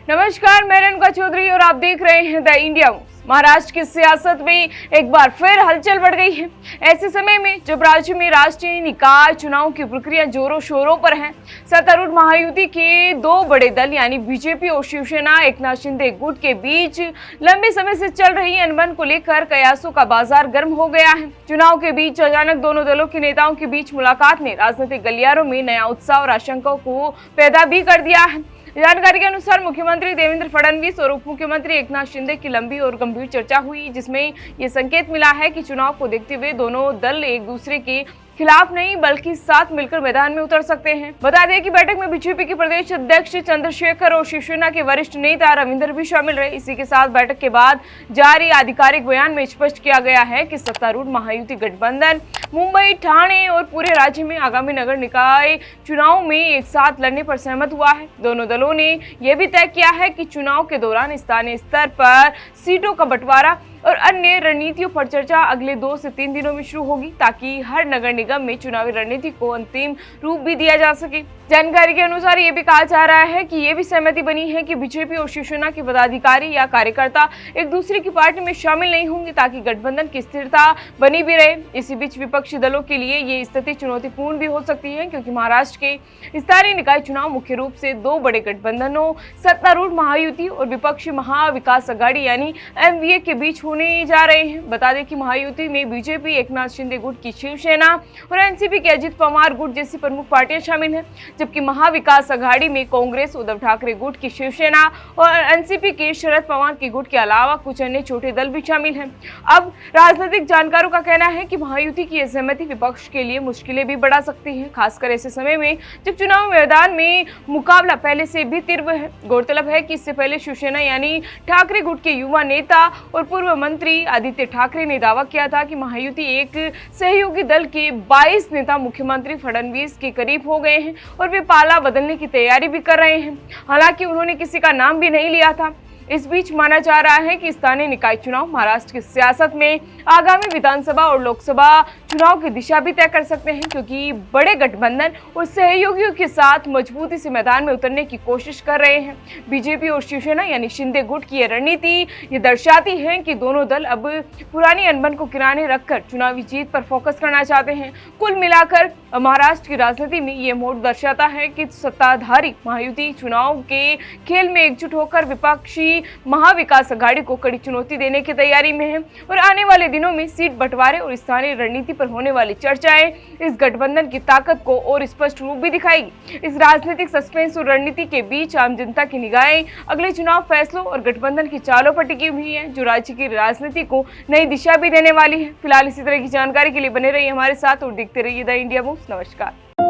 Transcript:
नमस्कार, मैं रेणुका चौधरी और आप देख रहे हैं द इंडिया मूव्स। महाराष्ट्र की सियासत में एक बार फिर हलचल बढ़ गई है। ऐसे समय में जब राज्य में राष्ट्रीय निकाय चुनाव की प्रक्रिया जोरों शोरों पर है, सत्तारूढ़ महायुति के दो बड़े दल यानी बीजेपी और शिवसेना एकनाथ शिंदे गुट के बीच लंबे समय से चल रही अनबन को लेकर कयासों का बाजार गर्म हो गया है। चुनाव के बीच अचानक दोनों दलों के नेताओं के बीच मुलाकात ने राजनीतिक गलियारों में नया उत्साह और आशंकाओं को पैदा भी कर दिया है। जानकारी के अनुसार मुख्यमंत्री देवेंद्र फडणवीस और उप मुख्यमंत्री एकनाथ शिंदे की लंबी और गंभीर चर्चा हुई, जिसमें ये संकेत मिला है कि चुनाव को देखते हुए दोनों दल एक दूसरे के खिलाफ नहीं बल्कि साथ मिलकर मैदान में उतर सकते हैं। बता दें कि बैठक में बीजेपी के प्रदेश अध्यक्ष चंद्रशेखर और शिवसेना के वरिष्ठ नेता रविंद्र भी शामिल रहे। इसी के साथ बैठक के बाद जारी आधिकारिक बयान में स्पष्ट किया गया है कि सत्तारूढ़ महायुति गठबंधन मुंबई, ठाणे और पूरे राज्य में आगामी नगर निकाय चुनाव में एक साथ लड़ने पर सहमत हुआ है। दोनों दलों ने यह भी तय किया है कि चुनाव के दौरान स्थानीय स्तर पर सीटों का बंटवारा और अन्य रणनीतियों पर चर्चा अगले 2 से 3 दिनों में शुरू होगी, ताकि हर नगर निगम में चुनावी रणनीति को अंतिम रूप भी दिया जा सके। जानकारी के अनुसार ये भी कहा जा रहा है कि ये भी सहमति बनी है कि बीजेपी और शिवसेना के पदाधिकारी या कार्यकर्ता एक दूसरे की पार्टी में शामिल नहीं होंगे, ताकि गठबंधन की स्थिरता बनी भी रहे। इसी बीच विपक्षी दलों के लिए ये स्थिति चुनौतीपूर्ण भी हो सकती है, क्योंकि महाराष्ट्र के स्थानीय निकाय चुनाव मुख्य रूप से 2 बड़े गठबंधनों सत्तारूढ़ महायुति और विपक्षी महाविकास आघाड़ी यानी एमवीए के बीच होने जा रहे हैं। बता दें कि महायुति में बीजेपी, एकनाथ शिंदे गुट की शिवसेना और एनसीपी के अजित पवार गुट जैसी प्रमुख पार्टियां शामिल हैं, जबकि महाविकास आघाड़ी में कांग्रेस, उद्धव ठाकरे गुट की शिवसेना और एनसीपी के शरद पवार की गुट के अलावा कुछ अन्य छोटे दल भी शामिल हैं। अब राजनीतिक जानकारों का कहना है कि महायुति की यह सहमति विपक्ष के लिए मुश्किलें भी बढ़ा सकती है, खासकर ऐसे समय में जब चुनाव मैदान में मुकाबला पहले से भी तीव्र है। गौरतलब है कि इससे पहले शिवसेना यानी ठाकरे गुट के युवा नेता और पूर्व मंत्री आदित्य ठाकरे ने दावा किया था कि महायुति एक सहयोगी दल के 22 नेता मुख्यमंत्री फडणवीस के करीब हो गए हैं और वे पाला बदलने की तैयारी भी कर रहे हैं। हालांकि उन्होंने किसी का नाम भी नहीं लिया था। इस बीच माना जा रहा है कि स्थानीय निकाय चुनाव महाराष्ट्र की सियासत में आगामी विधानसभा और लोकसभा चुनाव की दिशा भी तय कर सकते हैं, क्योंकि बड़े गठबंधन और सहयोगियों के साथ मजबूती से मैदान में उतरने की कोशिश कर रहे हैं। बीजेपी और शिवसेना यानी शिंदे गुट की यह रणनीति ये दर्शाती है कि दोनों दल अब पुरानी अनबन को किनारे रखकर चुनावी जीत पर फोकस करना चाहते हैं। कुल मिलाकर महाराष्ट्र की राजनीति में ये मोड़ दर्शाता है कि सत्ताधारी महायुति चुनाव के खेल में एकजुट होकर विपक्षी महाविकास आघाड़ी को कड़ी चुनौती देने की तैयारी में है और आने वाले दिनों में सीट बंटवारे और स्थानीय रणनीति पर होने वाली चर्चाएं इस गठबंधन की ताकत को और स्पष्ट रूप भी दिखाएगी। इस राजनीतिक सस्पेंस और रणनीति के बीच आम जनता की निगाहें अगले चुनाव फैसलों और गठबंधन की चालों पर टिकी हुई है, जो राज्य की राजनीति को नई दिशा भी देने वाली है। फिलहाल इसी तरह की जानकारी के लिए बने रहिए हमारे साथ और देखते रहिए द इंडिया मूव्स। नमस्कार।